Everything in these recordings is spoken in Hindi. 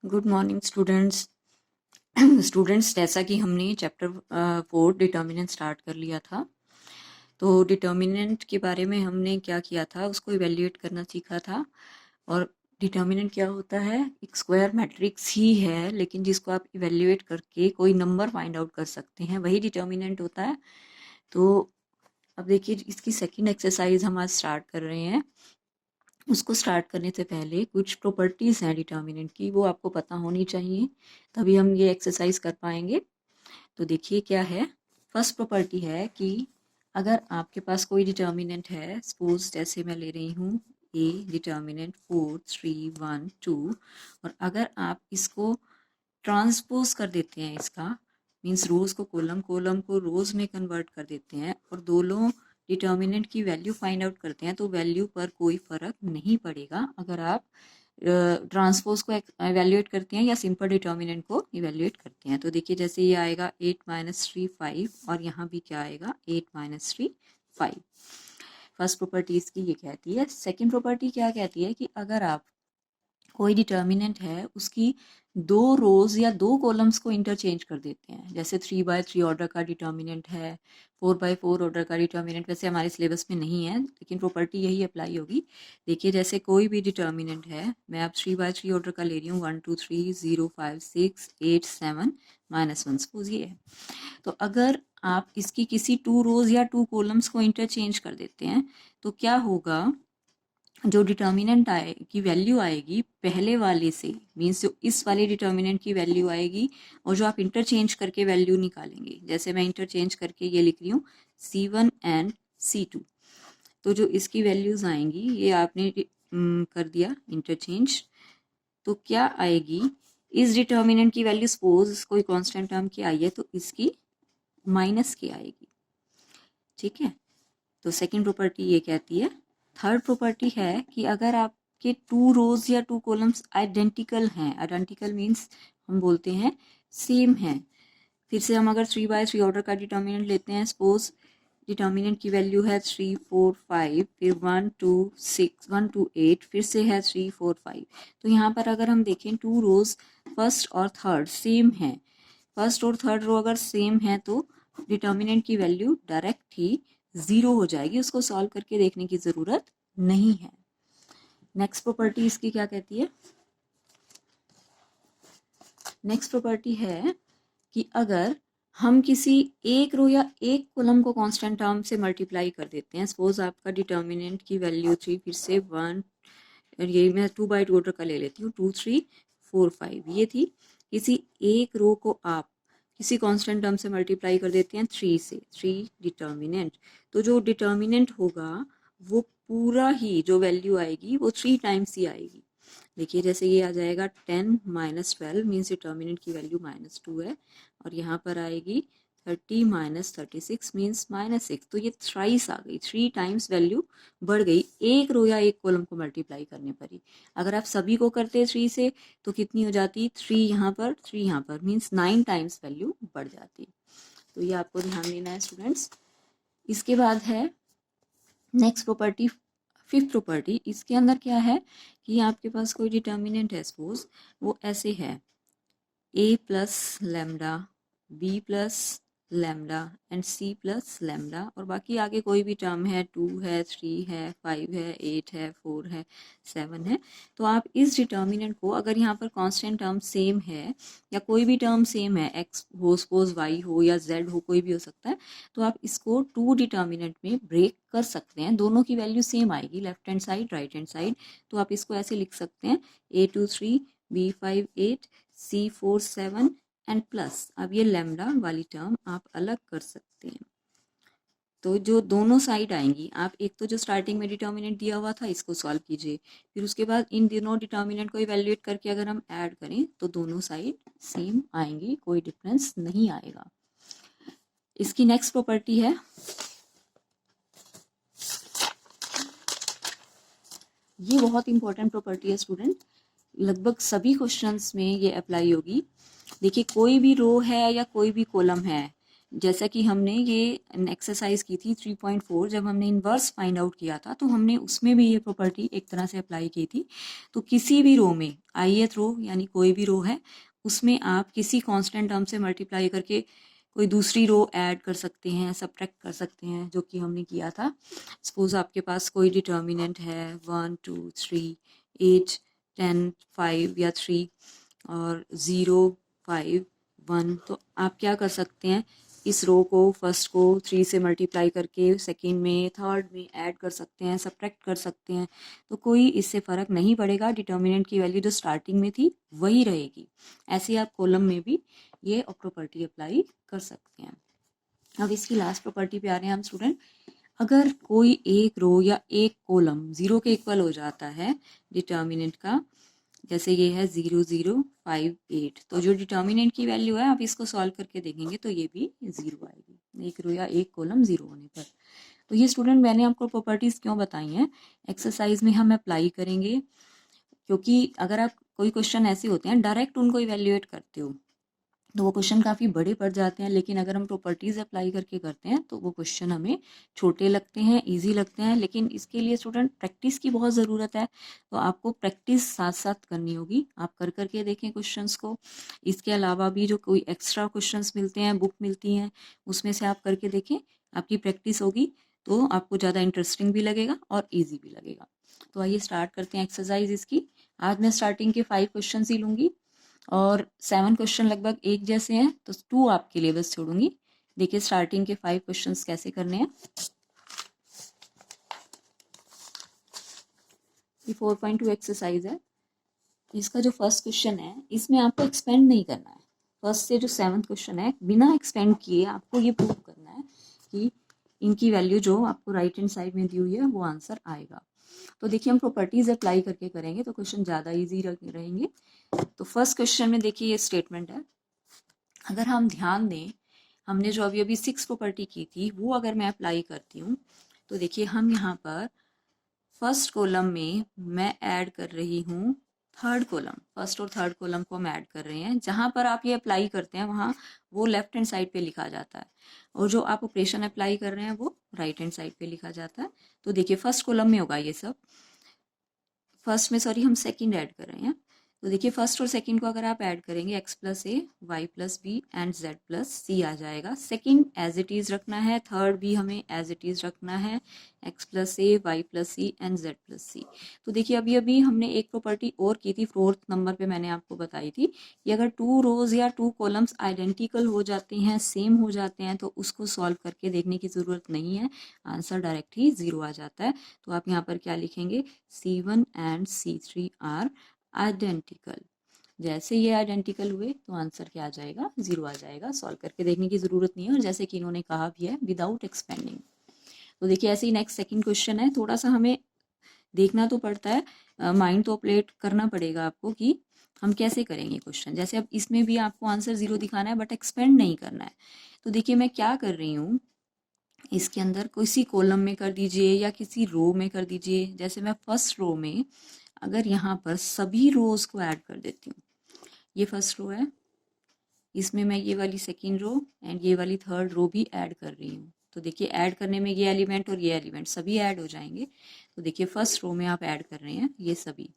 Good morning students. स्टूडेंट्स जैसा कि हमने चैप्टर 4 डिटर्मिनेंट स्टार्ट कर लिया था, तो डिटर्मिनेंट के बारे में हमने क्या किया था, उसको इवेल्युएट करना सीखा था। और डिटर्मिनेंट क्या होता है? एक स्क्वायर मैट्रिक्स ही है, लेकिन जिसको आप इवेल्युएट करके कोई नंबर फाइंड आउट कर सकते हैं, वही डिटर्मिनेंट होता है। तो अब देखिए, इसकी सेकेंड एक्सरसाइज हम आज स्टार्ट कर रहे हैं। उसको स्टार्ट करने से पहले कुछ प्रॉपर्टीज़ हैं डिटर्मिनेंट की, वो आपको पता होनी चाहिए, तभी हम ये एक्सरसाइज कर पाएंगे। तो देखिए क्या है। फर्स्ट प्रॉपर्टी है कि अगर आपके पास कोई डिटर्मिनेंट है, सपोज जैसे मैं ले रही हूँ ए डिटर्मिनेंट 4 3 1 2, और अगर आप इसको ट्रांसपोज कर देते हैं, इसका मीन्स रोज को कॉलम, कॉलम को रोज में कन्वर्ट कर देते हैं, और दोनों डिटर्मिनेंट की वैल्यू फाइंड आउट करते हैं, तो वैल्यू पर कोई फर्क नहीं पड़ेगा अगर आप ट्रांसपोज को इवेल्युएट करते हैं या सिंपल डिटर्मिनेंट को इवेल्युएट करते हैं। तो देखिए, जैसे ये आएगा 8 - 3 5, और यहाँ भी क्या आएगा 8 - 3 5। फर्स्ट प्रॉपर्टी इसकी ये कहती है। सेकेंड प्रॉपर्टी क्या कहती है कि अगर आप कोई डिटर्मिनेंट है, उसकी दो रोज या दो कॉलम्स को इंटरचेंज कर देते हैं, जैसे 3/3 ऑर्डर का डिटर्मिनेंट है, 4/4 ऑर्डर का डिटर्मिनेंट वैसे हमारे सिलेबस में नहीं है, लेकिन प्रॉपर्टी यही अप्लाई होगी। देखिए, जैसे कोई भी डिटर्मिनेंट है, मैं अब 3/3 ऑर्डर का ले रही हूँ, 1 2 3 0 5 6 8 7 -1, सपोज ये है। तो अगर आप इसकी किसी टू रोज या टू कॉलम्स को इंटरचेंज कर देते हैं, तो क्या होगा, जो डिटर्मिनेंट आए की वैल्यू आएगी पहले वाले से, मीन्स जो इस वाले डिटर्मिनेंट की वैल्यू आएगी, और जो आप इंटरचेंज करके वैल्यू निकालेंगे, जैसे मैं इंटरचेंज करके ये लिख रही हूँ C1 एंड C2, तो जो इसकी वैल्यूज आएंगी, ये आपने कर दिया इंटरचेंज, तो क्या आएगी, इस डिटर्मिनेंट की वैल्यू सपोज कोई कांस्टेंट टर्म की आई है, तो इसकी माइनस की आएगी। ठीक है, तो सेकंड प्रॉपर्टी ये कहती है। थर्ड प्रॉपर्टी है कि अगर आपके टू रोज या टू कॉलम्स आइडेंटिकल हैं, आइडेंटिकल मीन्स हम बोलते हैं सेम है। फिर से हम अगर 3/3 ऑर्डर का डिटर्मिनेंट लेते हैं, सपोज डिटर्मिनेंट की वैल्यू है 3 4 5, फिर 1 2 6 1 2 8, फिर से है 3 4 5। तो यहाँ पर अगर हम देखें, टू रोज फर्स्ट और थर्ड सेम है, फर्स्ट और थर्ड रो अगर सेम है, तो डिटर्मिनेंट की वैल्यू डायरेक्ट ही 0 हो जाएगी, उसको सॉल्व करके देखने की ज़रूरत नहीं है। नेक्स्ट प्रॉपर्टी इसकी क्या कहती है? नेक्स्ट प्रॉपर्टी है कि अगर हम किसी एक रो या एक कॉलम को कांस्टेंट टर्म से मल्टीप्लाई कर देते हैं, सपोज आपका डिटर्मिनेंट की वैल्यू 3, फिर से 1, और ये मैं 2/2 ऑर्डर का ले लेती हूँ, 2 3 4 5 ये थी। किसी एक रो को आप किसी कांस्टेंट टर्म से मल्टीप्लाई कर देते हैं 3 से, 3 डिटर्मिनेंट, तो जो डिटर्मिनेंट होगा वो पूरा ही जो वैल्यू आएगी वो 3 टाइम्स ही आएगी। देखिए, जैसे ये आ जाएगा 10 - 12 मीन्स डिटर्मिनेंट की वैल्यू -2 है, और यहाँ पर आएगी 30 - 36 मीन्स -6। तो ये थ्राइस आ गई, 3 टाइम्स वैल्यू बढ़ गई एक रो या एक कॉलम को मल्टीप्लाई करने पर ही। अगर आप सभी को करते 3 से, तो कितनी हो जाती, 3 यहाँ पर 3 यहाँ पर, मीन्स 9 टाइम्स वैल्यू बढ़ जाती। तो ये आपको ध्यान देना है स्टूडेंट्स। इसके बाद है नेक्स्ट प्रॉपर्टी, फिफ्थ प्रॉपर्टी। इसके अंदर क्या है कि आपके पास कोई डिटर्मिनेंट है, सपोज वो ऐसे है, a plus lambda, b plus lambda and c plus lambda, और बाकी आगे कोई भी टर्म है, 2 है 3 है 5 है 8 है 4 है 7 है। तो आप इस डिटर्मिनेंट को, अगर यहाँ पर कांस्टेंट टर्म सेम है या कोई भी टर्म सेम है, x हो सपोज, y हो या z हो, कोई भी हो सकता है, तो आप इसको टू डिटर्मिनेंट में ब्रेक कर सकते हैं, दोनों की वैल्यू सेम आएगी, left hand side right hand side. तो आप इसको ऐसे लिख सकते हैं, a2 3 b5 8 C4 7 and plus, अब ये लैम्डा वाली टर्म आप अलग कर सकते हैं। तो जो दोनों साइड आएंगी, आप एक तो जो स्टार्टिंग में डिटर्मिनेंट दिया हुआ था, इसको सॉल्व कीजिए, फिर उसके बाद इन दोनों डिटर्मिनेंट को इवेल्युएट करके अगर हम ऐड करें, तो दोनों साइड सेम आएंगी, कोई डिफरेंस नहीं आएगा। इसकी नेक्स्ट प्रॉपर्टी है, ये बहुत इंपॉर्टेंट प्रॉपर्टी है स्टूडेंट, लगभग सभी क्वेश्चंस में ये अप्लाई होगी। देखिए, कोई भी रो है या कोई भी कॉलम है, जैसा कि हमने ये एक्सरसाइज की थी 3.4, जब हमने इन्वर्स फाइंड आउट किया था तो हमने उसमें भी ये प्रॉपर्टी एक तरह से अप्लाई की थी। तो किसी भी रो में, ith रो यानी कोई भी रो है, उसमें आप किसी कांस्टेंट टर्म से मल्टीप्लाई करके कोई दूसरी रो ऐड कर सकते हैं, सब्ट्रैक्ट कर सकते हैं, जो कि हमने किया था। सपोज आपके पास कोई डिटर्मिनेंट है 1 2 3 8 10 5 या 3 और 0 5 1, तो आप क्या कर सकते हैं, इस रो को फर्स्ट को 3 से मल्टीप्लाई करके सेकंड में थर्ड में ऐड कर सकते हैं, सब्ट्रैक्ट कर सकते हैं, तो कोई इससे फ़र्क नहीं पड़ेगा। डिटर्मिनेंट की वैल्यू जो स्टार्टिंग में थी वही रहेगी। ऐसे आप कॉलम में भी ये प्रॉपर्टी अप्लाई कर सकते हैं। अब इसकी लास्ट प्रॉपर्टी पे आ रहे हैं हम स्टूडेंट। अगर कोई एक रो या एक कॉलम 0 के इक्वल हो जाता है डिटर्मिनेंट का, जैसे ये है 0 0 5 8, तो जो डिटर्मिनेंट की वैल्यू है आप इसको सॉल्व करके देखेंगे तो ये भी 0 आएगी, एक रो या एक कॉलम 0 होने पर। तो ये स्टूडेंट मैंने आपको प्रॉपर्टीज क्यों बताई हैं, एक्सरसाइज में हम अप्लाई करेंगे, क्योंकि अगर आप कोई क्वेश्चन ऐसे होते हैं डायरेक्ट उनको इवेल्युएट करते हो तो वो क्वेश्चन काफ़ी बड़े पड़ जाते हैं, लेकिन अगर हम प्रॉपर्टीज़ अप्लाई करके करते हैं तो वो क्वेश्चन हमें छोटे लगते हैं, इजी लगते हैं। लेकिन इसके लिए स्टूडेंट प्रैक्टिस की बहुत ज़रूरत है, तो आपको प्रैक्टिस साथ साथ करनी होगी। आप कर करके देखें क्वेश्चंस को। इसके अलावा भी जो कोई एक्स्ट्रा क्वेश्चंस मिलते हैं, बुक मिलती हैं, उसमें से आप करके देखें, आपकी प्रैक्टिस होगी तो आपको ज़्यादा इंटरेस्टिंग भी लगेगा और ईजी भी लगेगा। तो आइए स्टार्ट करते हैं एक्सरसाइज इसकी। आज मैं स्टार्टिंग के 5 क्वेश्चन ही लूँगी और 7 क्वेश्चन लगभग एक जैसे हैं, तो 2 आपके लिए बस छोड़ूंगी। देखिए स्टार्टिंग के 5 क्वेश्चंस कैसे करने हैं। ये 4.2 एक्सरसाइज है। इसका जो फर्स्ट क्वेश्चन है इसमें आपको एक्सपेंड नहीं करना है। फर्स्ट से जो 7th क्वेश्चन है बिना एक्सपेंड किए आपको ये प्रूव करना है कि इनकी वैल्यू जो आपको राइट हैंड साइड में दी हुई है वो आंसर आएगा। तो देखिए हम प्रॉपर्टीज अप्लाई करके करेंगे तो क्वेश्चन ज़्यादा ईजी रहेंगे। तो फर्स्ट क्वेश्चन में देखिए ये स्टेटमेंट है। अगर हम ध्यान दें, हमने जो अभी 6 प्रॉपर्टी की थी वो अगर मैं अप्लाई करती हूँ तो देखिए हम यहाँ पर फर्स्ट कॉलम में मैं ऐड कर रही हूँ थर्ड कॉलम, फर्स्ट और थर्ड कॉलम को हम ऐड कर रहे हैं। जहाँ पर आप ये अप्लाई करते हैं वहाँ वो लेफ्ट हैंड साइड पे लिखा जाता है और जो आप ऑपरेशन अप्लाई कर रहे हैं वो राइट हैंड साइड पे लिखा जाता है। तो देखिए फर्स्ट कॉलम में होगा ये सब, फर्स्ट में सॉरी हम सेकंड ऐड कर रहे हैं। तो देखिए फर्स्ट और सेकंड को अगर आप ऐड करेंगे x plus a y plus b and z plus c आ जाएगा। सेकंड एज इट इज़ रखना है, थर्ड भी हमें एज इट इज़ रखना है, x plus a y plus c and z plus c. तो देखिए अभी अभी हमने एक प्रॉपर्टी और की थी 4th नंबर पे, मैंने आपको बताई थी कि अगर 2 रोज या 2 कॉलम्स आइडेंटिकल हो जाते हैं, सेम हो जाते हैं, तो उसको सॉल्व करके देखने की ज़रूरत नहीं है, आंसर डायरेक्ट ही 0 आ जाता है। तो आप यहाँ पर क्या लिखेंगे, C1 and C3 are identical. जैसे ये आइडेंटिकल हुए तो आंसर क्या आ जाएगा, 0 आ जाएगा। सॉल्व करके देखने की ज़रूरत नहीं है, और जैसे कि इन्होंने कहा भी है विदाउट एक्सपेंडिंग। तो देखिए ऐसे ही नेक्स्ट सेकंड क्वेश्चन है। थोड़ा सा हमें देखना तो पड़ता है, माइंड तो ऑपरेट करना पड़ेगा आपको कि हम कैसे करेंगे क्वेश्चन। जैसे अब इसमें भी आपको आंसर 0 दिखाना है बट एक्सपेंड नहीं करना है। तो देखिए मैं क्या कर रही हूँ, इसके अंदर किसी कॉलम में कर दीजिए या किसी रो में कर दीजिए। जैसे मैं फर्स्ट रो में अगर यहाँ पर सभी रोज को ऐड कर देती हूँ, ये फर्स्ट रो है, इसमें मैं ये वाली सेकंड रो एंड ये वाली थर्ड रो भी ऐड कर रही हूँ। तो देखिए ऐड करने में ये एलिमेंट और ये एलिमेंट सभी ऐड हो जाएंगे। तो देखिए फर्स्ट रो में आप ऐड कर रहे हैं, ये सभी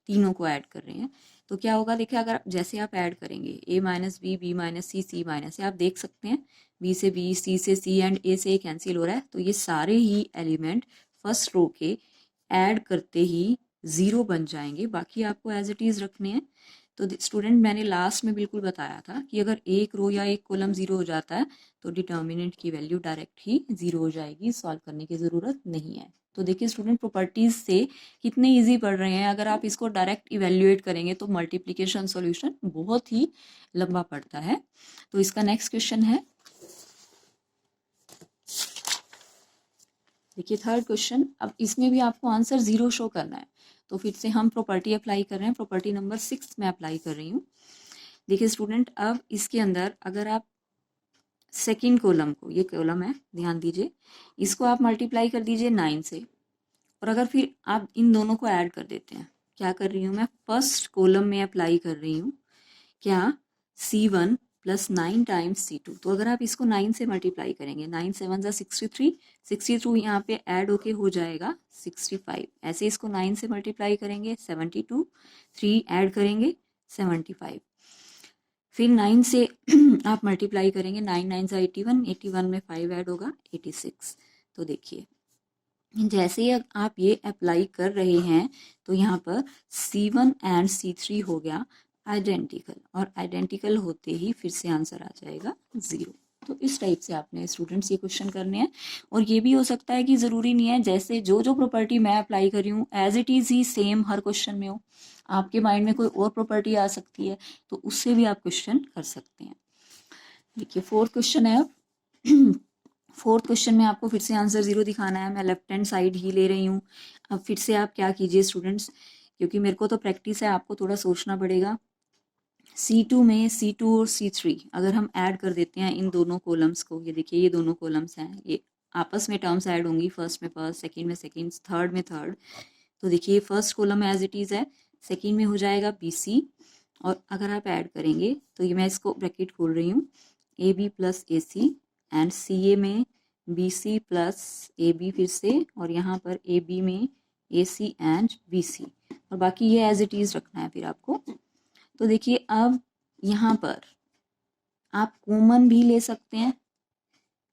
तीनों को ऐड कर रहे हैं। तो क्या होगा, देखिए अगर जैसे आप ऐड करेंगे a minus B, B minus C, C minus, आप देख सकते हैं b से b, c से c एंड a से a कैंसिल हो रहा है। तो ये सारे ही एलिमेंट फर्स्ट रो के ऐड करते ही 0 बन जाएंगे, बाकी आपको एज इट इज़ रखने हैं। तो स्टूडेंट मैंने लास्ट में बिल्कुल बताया था कि अगर एक रो या एक कॉलम 0 हो जाता है तो डिटर्मिनेंट की वैल्यू डायरेक्ट ही 0 हो जाएगी, सॉल्व करने की ज़रूरत नहीं है। तो देखिए स्टूडेंट प्रॉपर्टीज से कितने इजी पढ़ रहे हैं। अगर आप इसको डायरेक्ट इवेल्युएट करेंगे तो मल्टीप्लिकेशन सॉल्यूशन बहुत ही लंबा पड़ता है। तो इसका नेक्स्ट क्वेश्चन है, देखिए थर्ड क्वेश्चन। अब इसमें भी आपको आंसर 0 शो करना है, तो फिर से हम प्रॉपर्टी अप्लाई कर रहे हैं। प्रॉपर्टी नंबर 6 में अप्लाई कर रही हूँ। देखिए स्टूडेंट अब इसके अंदर अगर आप सेकंड कॉलम को, ये कॉलम है ध्यान दीजिए, इसको आप मल्टीप्लाई कर दीजिए 9 से, और अगर फिर आप इन दोनों को ऐड कर देते हैं, क्या कर रही हूँ मैं, फर्स्ट कॉलम में अप्लाई कर रही हूँ क्या, C1 प्लस 9 टाइम्स C2। तो अगर आप इसको 9 से मल्टीप्लाई करेंगे, 9 7 जा 63, 63 यहाँ पे ऐड होके हो जाएगा 65। ऐसे इसको 9 से मल्टीप्लाई करेंगे 72, 3 ऐड करेंगे 75। फिर 9 से आप मल्टीप्लाई करेंगे, 9 9 जा 81, 81 में 5 ऐड होगा 86। तो देखिए जैसे ही आप ये अप्लाई कर रहे हैं तो यहाँ पर C1 एंड C3 हो गया आइडेंटिकल, और आइडेंटिकल होते ही फिर से आंसर आ जाएगा 0। तो इस टाइप से आपने स्टूडेंट्स ये क्वेश्चन करने हैं। और ये भी हो सकता है कि ज़रूरी नहीं है जैसे जो जो प्रॉपर्टी मैं अप्लाई कर रही हूँ एज इट इज़ ही सेम हर क्वेश्चन में हो, आपके माइंड में कोई और प्रॉपर्टी आ सकती है, तो उससे भी आप क्वेश्चन कर सकते हैं। देखिए फोर्थ क्वेश्चन है अब। फोर्थ क्वेश्चन में आपको फिर से आंसर 0 दिखाना है। मैं लेफ्ट हैंड साइड ही ले रही हूँ। अब फिर से आप क्या कीजिए स्टूडेंट्स, क्योंकि मेरे को तो प्रैक्टिस है, आपको थोड़ा सोचना पड़ेगा। C2 में C2 और C3 अगर हम ऐड कर देते हैं इन दोनों कॉलम्स को, ये देखिए ये दोनों कॉलम्स हैं, ये आपस में टर्म्स ऐड होंगी, फर्स्ट में फर्स्ट, सेकंड में सेकंड, थर्ड में थर्ड। तो देखिए first column as it is है, सेकंड में हो जाएगा BC, और अगर आप ऐड करेंगे तो ये मैं इसको ब्रैकेट खोल रही हूँ, AB plus AC and CA में BC प्लस AB फिर से, और यहाँ पर AB में AC एंड BC, और बाकी ये एज इट इज़ रखना है फिर आपको। तो देखिए अब यहाँ पर आप कॉमन भी ले सकते हैं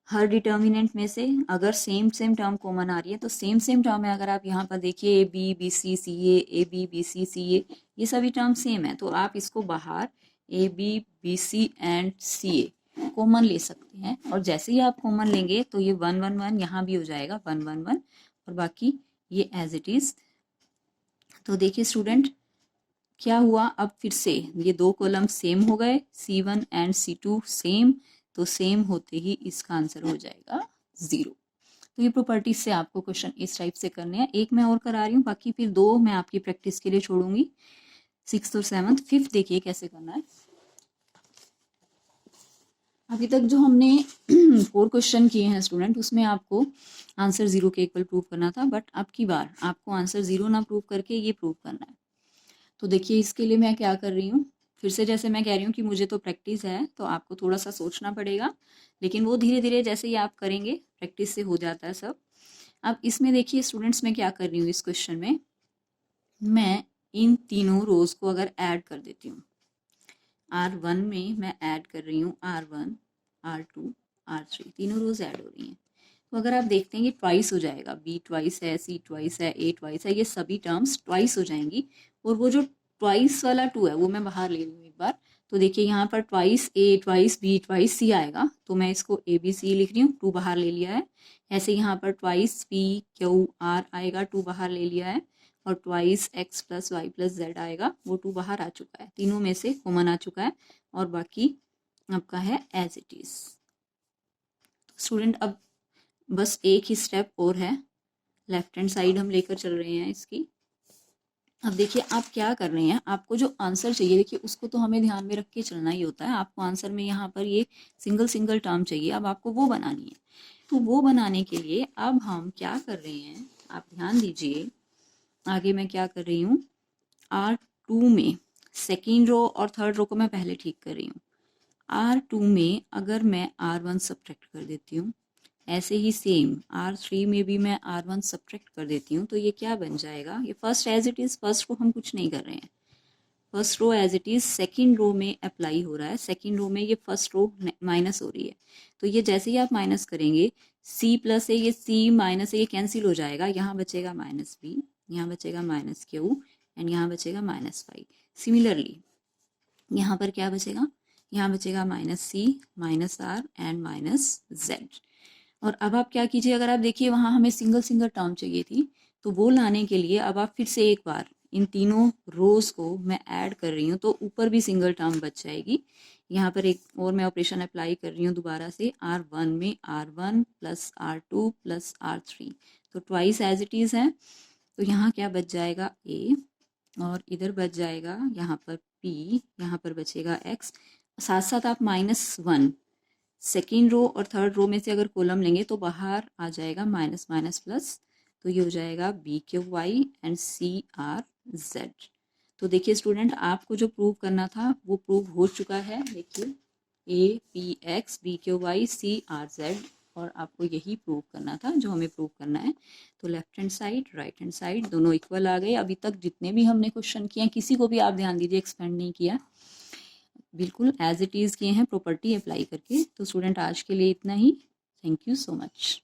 हर डिटर्मिनेंट में से। अगर सेम सेम टर्म कॉमन आ रही है तो सेम सेम टर्म है, अगर आप यहाँ पर देखिए AB BC CA AB BC CA ये सभी टर्म सेम है, तो आप इसको बाहर AB BC and CA common ले सकते हैं। और जैसे ही आप कॉमन लेंगे तो ये 1 1 1 यहाँ भी हो जाएगा 1 1 1, और बाकी ये एज इट इज़। तो देखिए स्टूडेंट क्या हुआ, अब फिर से ये दो कॉलम सेम हो गए, C1 एंड C2 सेम, तो सेम होते ही इसका आंसर हो जाएगा 0। तो ये प्रॉपर्टीज से आपको क्वेश्चन इस टाइप से करने हैं। एक मैं और करा रही हूँ, बाकी फिर दो मैं आपकी प्रैक्टिस के लिए छोड़ूंगी, 6th और 7th। 5th देखिए कैसे करना है। अभी तक जो हमने 4 क्वेश्चन किए हैं स्टूडेंट, उसमें आपको आंसर 0 के इक्वल प्रूव करना था, बट अब की बार आपको आंसर 0 ना प्रूव करके ये प्रूव करना है। तो देखिए इसके लिए मैं क्या कर रही हूँ, फिर से जैसे मैं कह रही हूँ कि मुझे तो प्रैक्टिस है तो आपको थोड़ा सा सोचना पड़ेगा, लेकिन वो धीरे धीरे जैसे ही आप करेंगे प्रैक्टिस से हो जाता है सब। अब इसमें देखिए स्टूडेंट्स मैं क्या कर रही हूँ, इस क्वेश्चन में मैं इन तीनों रोज को अगर ऐड कर देती हूँ, R1 में मैं ऐड कर रही हूँ R1 R2 R3, तीनों रोज ऐड हो रही हैं। तो अगर आप देखते हैं कि ट्वाइस हो जाएगा, B ट्वाइस है, C ट्वाइस है, A ट्वाइस है, ये सभी टर्म्स ट्वाइस हो जाएंगी। और वो जो ट्वाइस वाला 2 है वो मैं बाहर ले रही हूँ एक बार। तो देखिए यहाँ पर twice A twice B twice C आएगा, तो मैं इसको ABC लिख रही हूँ, 2 बाहर ले लिया है। ऐसे यहाँ पर ट्वाइस P Q R आएगा, 2 बाहर ले लिया है। और twice X plus Y plus Z आएगा, वो 2 बाहर आ चुका है, तीनों में से कॉमन आ चुका है, और बाकी आपका है एज इट इज। स्टूडेंट अब बस एक ही स्टेप और है, लेफ्ट हैंड साइड हम लेकर चल रहे हैं इसकी। अब देखिए आप क्या कर रहे हैं, आपको जो आंसर चाहिए देखिए उसको तो हमें ध्यान में रख के चलना ही होता है। आपको आंसर में यहाँ पर ये सिंगल सिंगल टर्म चाहिए, अब आपको वो बनानी है। तो वो बनाने के लिए अब हम क्या कर रहे हैं, आप ध्यान दीजिए। आगे मैं क्या कर रही हूँ, R2 में सेकेंड रो और थर्ड रो को मैं पहले ठीक कर रही हूँ। R2 में अगर मैं R1 सब्ट्रैक्ट कर देती हूँ, ऐसे ही सेम R3 में भी मैं R1 सब्ट्रैक्ट कर देती हूँ, तो ये क्या बन जाएगा, ये first as it is, first row हम कुछ नहीं कर रहे हैं, first row as it is second row में अप्लाई हो रहा है। सेकेंड रो में ये फर्स्ट रो माइनस हो रही है, तो ये जैसे ही आप माइनस करेंगे C प्लस है, ये C माइनस है, ये कैंसिल हो जाएगा, यहाँ बचेगा -B, यहाँ बचेगा -Q एंड यहाँ बचेगा -5। सिमिलरली यहाँ पर क्या बचेगा, यहाँ बचेगा -C -R एंड -Z। और अब आप क्या कीजिए, अगर आप देखिए वहाँ हमें सिंगल सिंगल टर्म चाहिए थी, तो वो लाने के लिए अब आप फिर से एक बार इन तीनों रोज को मैं ऐड कर रही हूँ, तो ऊपर भी सिंगल टर्म बच जाएगी। यहाँ पर एक और मैं ऑपरेशन अप्लाई कर रही हूँ दोबारा से, R1 में R1 plus R2 plus R3, तो ट्वाइस एज इट इज़ है। तो यहाँ क्या बच जाएगा A, और इधर बच जाएगा यहाँ पर P, यहाँ पर बचेगा X। साथ साथ आप -1 सेकेंड रो और थर्ड रो में से अगर कॉलम लेंगे तो बाहर आ जाएगा माइनस माइनस प्लस, तो ये हो जाएगा BQY एंड CRZ। तो देखिए स्टूडेंट आपको जो प्रूव करना था वो प्रूव हो चुका है। देखिए APX BQY CRZ, और आपको यही प्रूव करना था जो हमें प्रूव करना है। तो left hand side right hand side दोनों इक्वल आ गए। अभी तक जितने भी हमने क्वेश्चन किए हैं, किसी को भी आप ध्यान दीजिए एक्सपेंड नहीं किया, बिल्कुल एज इट इज़ किए हैं प्रॉपर्टी अप्लाई करके। तो स्टूडेंट आज के लिए इतना ही। Thank you so much.